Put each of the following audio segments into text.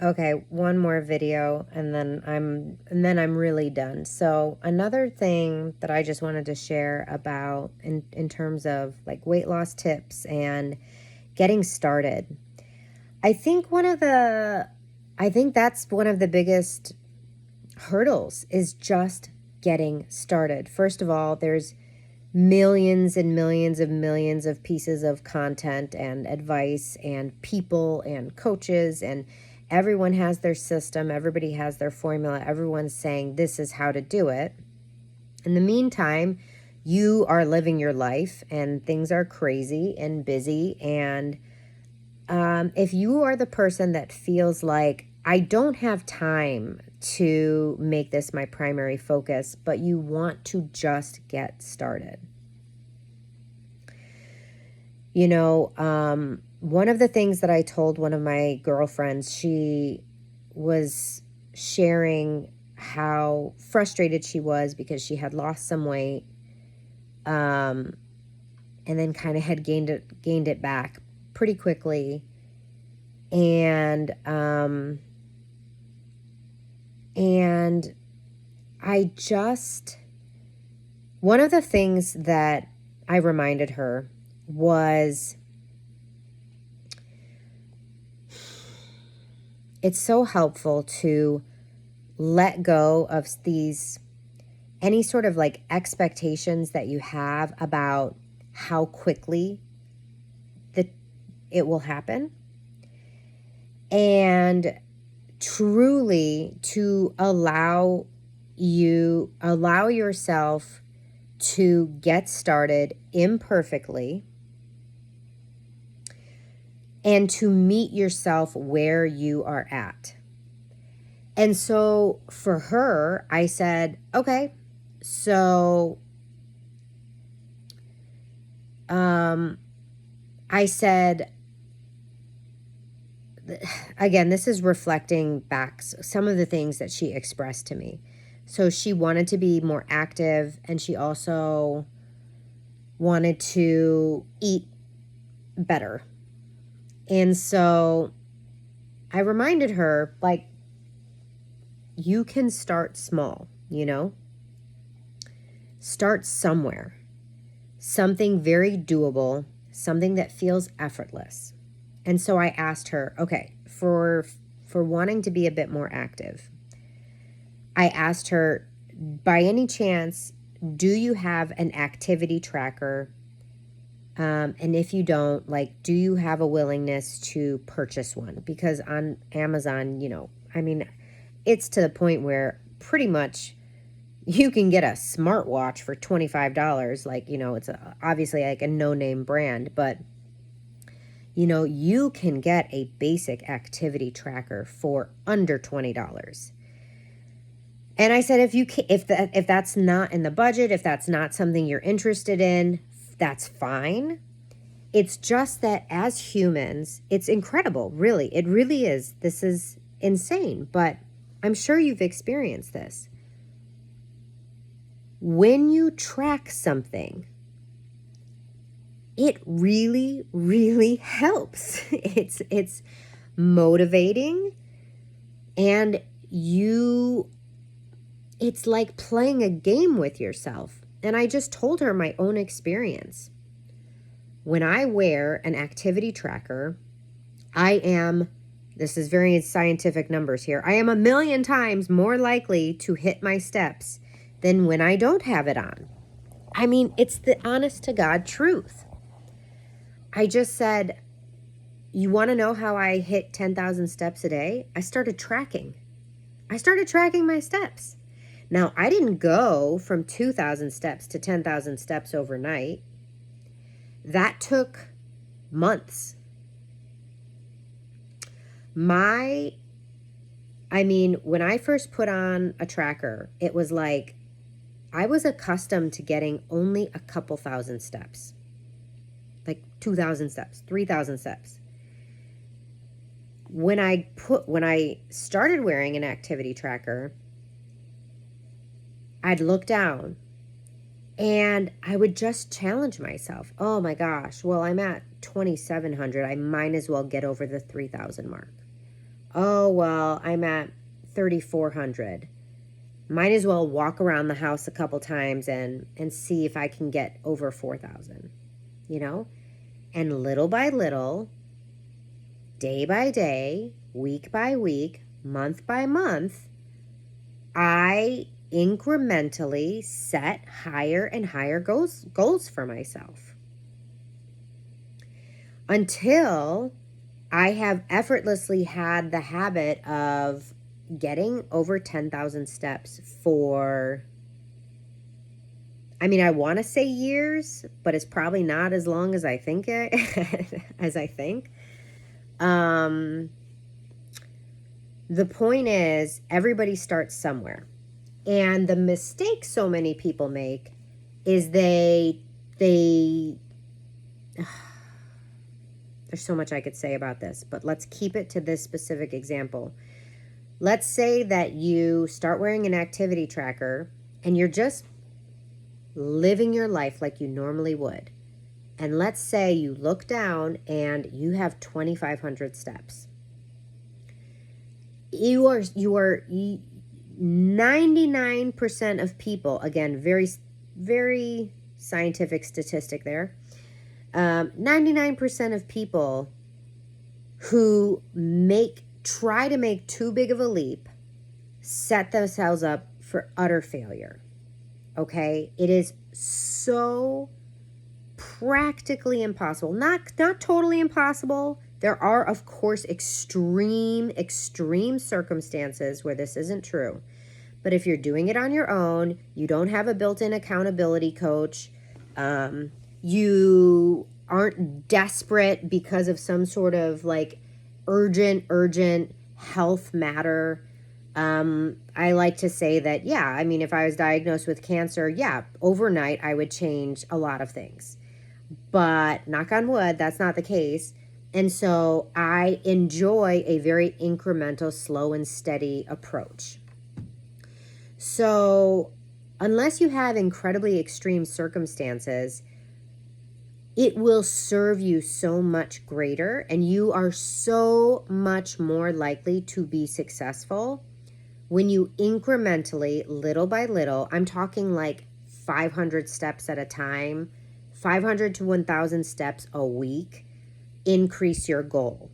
Okay, one more video and then I'm really done. So another thing that I just wanted to share about in terms of like weight loss tips and getting started. I think that's one of the biggest hurdles is just getting started. First of all, there's millions and millions of pieces of content and advice and people and coaches, and everyone has their system, everybody has their formula, everyone's saying this is how to do it. In the meantime, you are living your life and things are crazy and busy, and if you are the person that feels like I don't have time to make this my primary focus, but you want to just get started. You know, one of the things that I told one of my girlfriends, she was sharing how frustrated she was because she had lost some weight, and then kind of had gained it back pretty quickly. And I just, one of the things that I reminded her was it's so helpful to let go of any sort of like expectations that you have about how quickly it will happen, and truly to allow yourself to get started imperfectly and to meet yourself where you are at. And so for her, I said, okay, so I said, again, this is reflecting back some of the things that she expressed to me. So she wanted to be more active, and she also wanted to eat better. And so I reminded her, like, you can start small, start somewhere, something very doable, something that feels effortless. And so I asked her, okay, for wanting to be a bit more active, I asked her, by any chance, do you have an activity tracker? And if you don't, like, do you have a willingness to purchase one? Because on Amazon, it's to the point where pretty much you can get a smartwatch for $25. Like, it's obviously like a no-name brand, but you can get a basic activity tracker for under $20. And I said, if that's not in the budget, if that's not something you're interested in, that's fine. It's just that as humans, it's incredible, really. It really is. This is insane, but I'm sure you've experienced this. When you track something, it really, really helps. It's motivating, and it's like playing a game with yourself. And I just told her my own experience. When I wear an activity tracker, this is very scientific numbers here, I am 1,000,000 times more likely to hit my steps than when I don't have it on. I mean, it's the honest to God truth. I just said, you want to know how I hit 10,000 steps a day? I started tracking my steps. Now, I didn't go from 2,000 steps to 10,000 steps overnight. That took months. When I first put on a tracker, it was like I was accustomed to getting only a couple thousand steps, like 2,000 steps, 3,000 steps. When I started wearing an activity tracker, I'd look down and I would just challenge myself. Oh my gosh, well, I'm at 2,700. I might as well get over the 3,000 mark. Oh, well, I'm at 3,400. Might as well walk around the house a couple times and see if I can get over 4,000, you know? And little by little, day by day, week by week, month by month, I incrementally set higher and higher goals for myself until I have effortlessly had the habit of getting over 10,000 steps for, I mean, I want to say years, but it's probably not as long as I think as I think. The point is, everybody starts somewhere. And the mistake so many people make is they there's so much I could say about this, but let's keep it to this specific example. Let's say that you start wearing an activity tracker and you're just living your life like you normally would. And let's say you look down and you have 2,500 steps. You are 99% of people, again, very, very scientific statistic there. 99% of people who try to make too big of a leap set themselves up for utter failure. Okay? It is so practically impossible. Not totally impossible. There are, of course, extreme circumstances where this isn't true. But if you're doing it on your own, you don't have a built-in accountability coach, you aren't desperate because of some sort of like urgent health matter. I like to say that, yeah, I mean, if I was diagnosed with cancer, yeah, overnight I would change a lot of things. But knock on wood, that's not the case. And so I enjoy a very incremental, slow and steady approach. So unless you have incredibly extreme circumstances, it will serve you so much greater, and you are so much more likely to be successful when you incrementally, little by little, I'm talking like 500 steps at a time, 500 to 1,000 steps a week, increase your goal.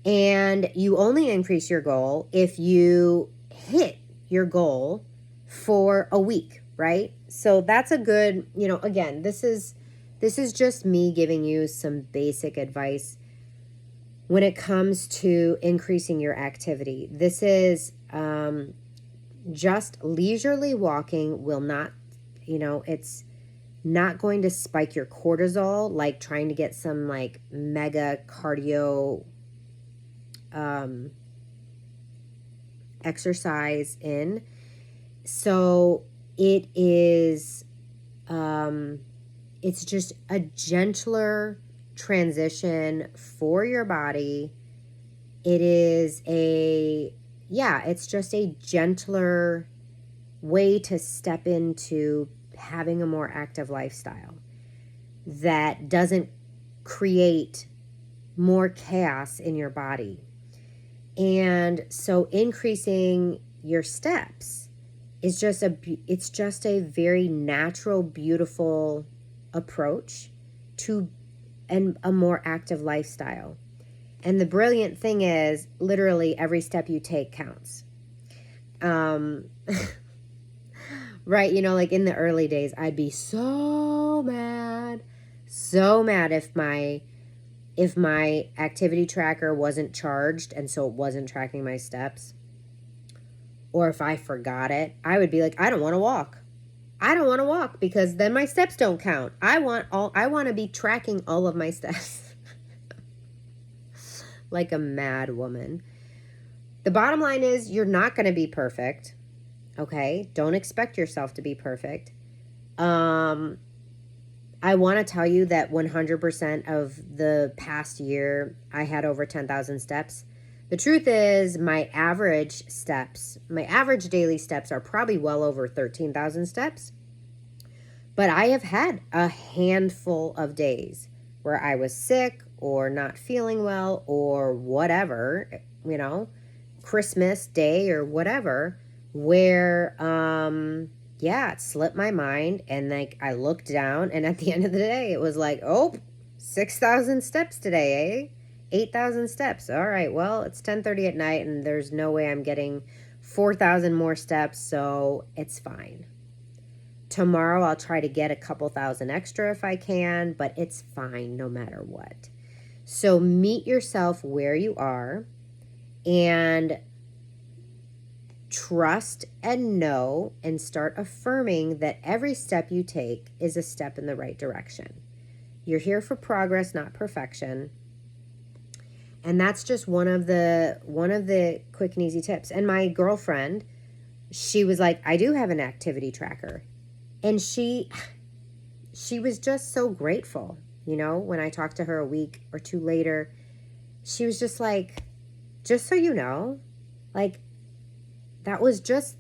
And you only increase your goal if you hit your goal for a week, right? So that's a good, again, this is just me giving you some basic advice when it comes to increasing your activity. This is just leisurely walking will not, it's not going to spike your cortisol like trying to get some like mega cardio exercise in. So it is, it's just a gentler transition for your body. It is it's just a gentler way to step into having a more active lifestyle that doesn't create more chaos in your body. And so increasing your steps is just a very natural, beautiful approach to a more active lifestyle. And the brilliant thing is, literally every step you take counts. Right, like in the early days, I'd be so mad if my activity tracker wasn't charged and so it wasn't tracking my steps. Or if I forgot it, I would be like, I don't want to walk. I don't want to walk because then my steps don't count. I want to be tracking all of my steps. Like a mad woman. The bottom line is you're not going to be perfect. Okay? Don't expect yourself to be perfect. I want to tell you that 100% of the past year I had over 10,000 steps. The truth is my average daily steps are probably well over 13,000 steps. But I have had a handful of days where I was sick or not feeling well or whatever, Christmas Day or whatever, where, yeah, it slipped my mind. And like, I looked down, and at the end of the day, it was like, oh, 6,000 steps today, eh? 8,000 steps. All right, well, it's 10:30 at night, and there's no way I'm getting 4,000 more steps, so it's fine. Tomorrow, I'll try to get a couple thousand extra if I can, but it's fine no matter what. So meet yourself where you are and trust and know and start affirming that every step you take is a step in the right direction. You're here for progress, not perfection. And that's just one of the quick and easy tips. And my girlfriend, she was like, I do have an activity tracker. And she was just so grateful. You know, when I talked to her a week or two later, she was just like, just so you know, like, that was just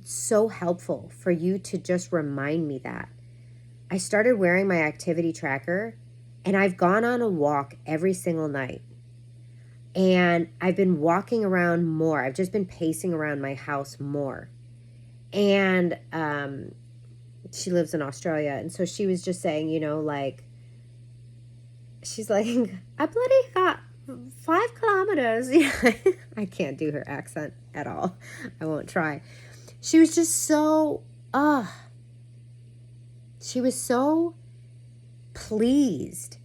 so helpful for you to just remind me that. I started wearing my activity tracker, and I've gone on a walk every single night. And I've been walking around more. I've just been pacing around my house more. And she lives in Australia. And so she was just saying, you know, like, she's like, I bloody got 5 kilometers. I can't do her accent at all. I won't try. She was just so, she was so pleased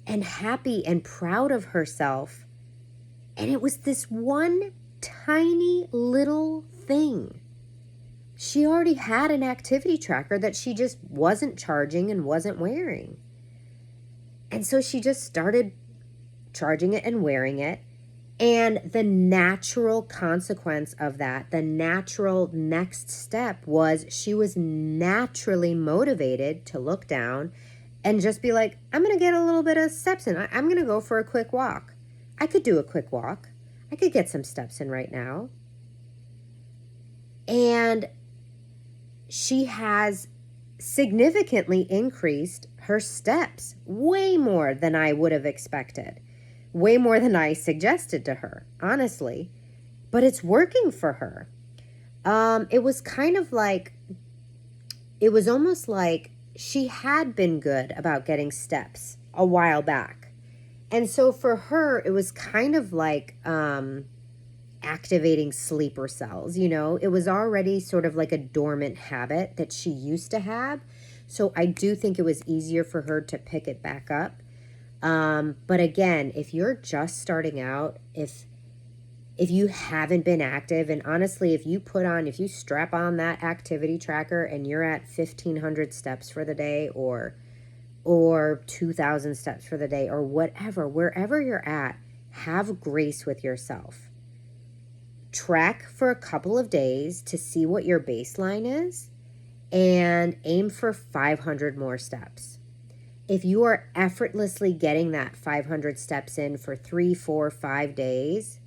and happy and proud of herself. And it was this one tiny little thing. She already had an activity tracker that she just wasn't charging and wasn't wearing. And so she just started charging it and wearing it. And the natural consequence of that, the natural next step was she was naturally motivated to look down and just be like, I'm going to get a little bit of steps in. I'm going to go for a quick walk. I could do a quick walk. I could get some steps in right now. And she has significantly increased her steps, way more than I would have expected, way more than I suggested to her, honestly. But it's working for her. It was kind of like, it was almost like she had been good about getting steps a while back. And so for her, it was kind of like activating sleeper cells, you know. It was already sort of like a dormant habit that she used to have. So I do think it was easier for her to pick it back up. But again, if you're just starting out, if you haven't been active, and honestly, if you strap on that activity tracker and you're at 1,500 steps for the day or 2,000 steps for the day or whatever, wherever you're at, have grace with yourself. Track for a couple of days to see what your baseline is and aim for 500 more steps. If you are effortlessly getting that 500 steps in for 3, 4, 5 days,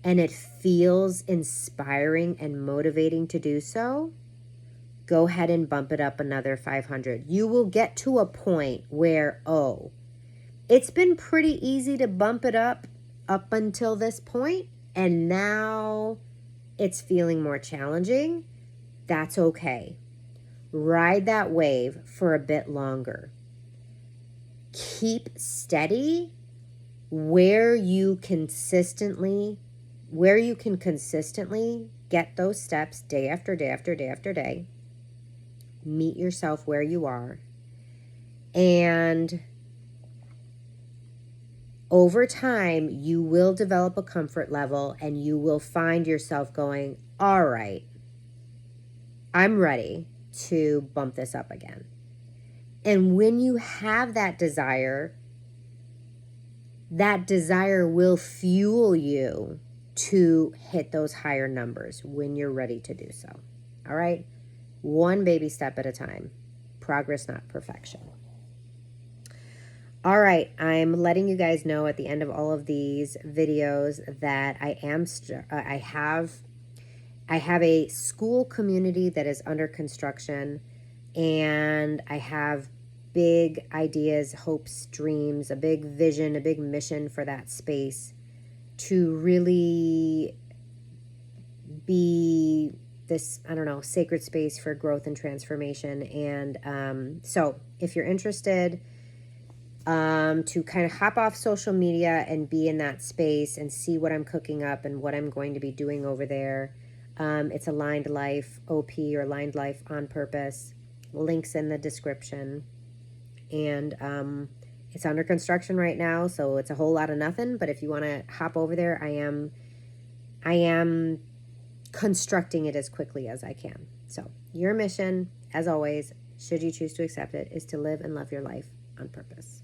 and it feels inspiring and motivating to do so, go ahead and bump it up another 500. You will get to a point where, oh, it's been pretty easy to bump it up until this point, and now it's feeling more challenging. That's okay. Ride that wave for a bit longer. Keep steady where you can consistently get those steps day after day after day after day. Meet yourself where you are. And over time, you will develop a comfort level and you will find yourself going, all right, I'm ready to bump this up again. And when you have that desire will fuel you to hit those higher numbers when you're ready to do so. All right? One baby step at a time. Progress, not perfection. All right, I'm letting you guys know at the end of all of these videos that I have a school community that is under construction, and I have big ideas, hopes, dreams, a big vision, a big mission for that space to really be this, I don't know, sacred space for growth and transformation. And so if you're interested, to kind of hop off social media and be in that space and see what I'm cooking up and what I'm going to be doing over there, it's Aligned Life OP, or Aligned Life on Purpose. Links in the description. And it's under construction right now, so it's a whole lot of nothing. But if you want to hop over there, I am constructing it as quickly as I can. So your mission, as always, should you choose to accept it, is to live and love your life on purpose.